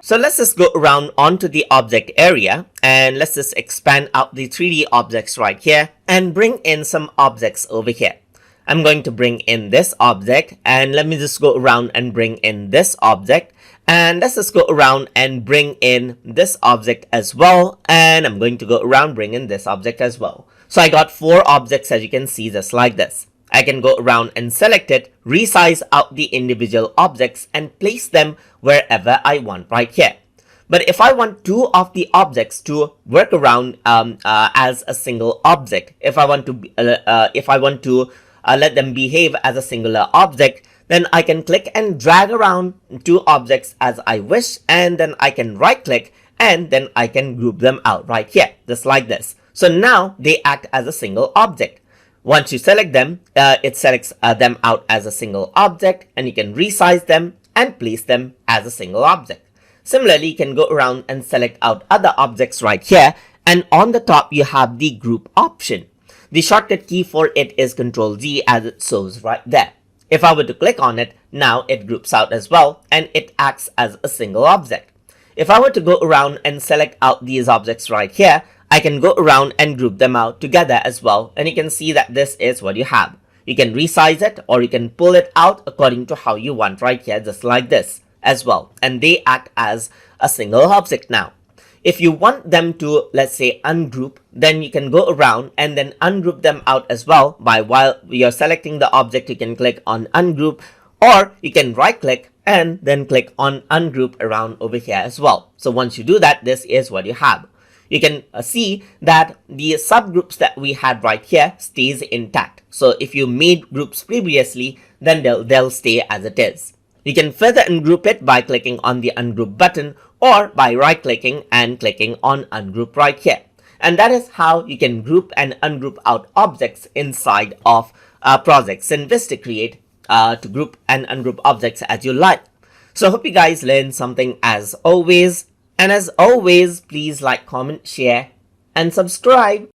So let's just go around onto the object area and let's just expand out the 3D objects right here and bring in some objects over here. I'm going to bring in this object and let me just go around and bring in this object, and let's just go around and bring in this object as well, and I'm going to go around bring in this object as well. So I got 4 objects, as you can see, just like this. I can go around and select it, resize out the individual objects and place them wherever I want right here. But if I want 2 of the objects to work around as a single object, if I want to let them behave as a singular object, then I can click and drag around 2 objects as I wish, and then I can right click and then I can group them out right here, just like this. So now they act as a single object. Once you select them, it selects them out as a single object, and you can resize them and place them as a single object. Similarly, you can go around and select out other objects right here, and on the top you have the group option. The shortcut key for it is Ctrl-Z, as it shows right there. If I were to click on it, now it groups out as well, and it acts as a single object. If I were to go around and select out these objects right here, I can go around and group them out together as well, and you can see that this is what you have. You can resize it or you can pull it out according to how you want right here, just like this as well, and they act as a single object now. If you want them to, let's say, ungroup, then you can go around and then ungroup them out as well. While you're selecting the object, you can click on ungroup, or you can right click and then click on ungroup around over here as well. So once you do that, this is what you have. You can see that the subgroups that we had right here stays intact. So if you made groups previously, then they'll stay as it is. You can further ungroup it by clicking on the ungroup button or by right clicking and clicking on ungroup right here. And that is how you can group and ungroup out objects inside of projects in VistaCreate to group and ungroup objects as you like. So I hope you guys learned something as always. And as always, please like, comment, share, and subscribe.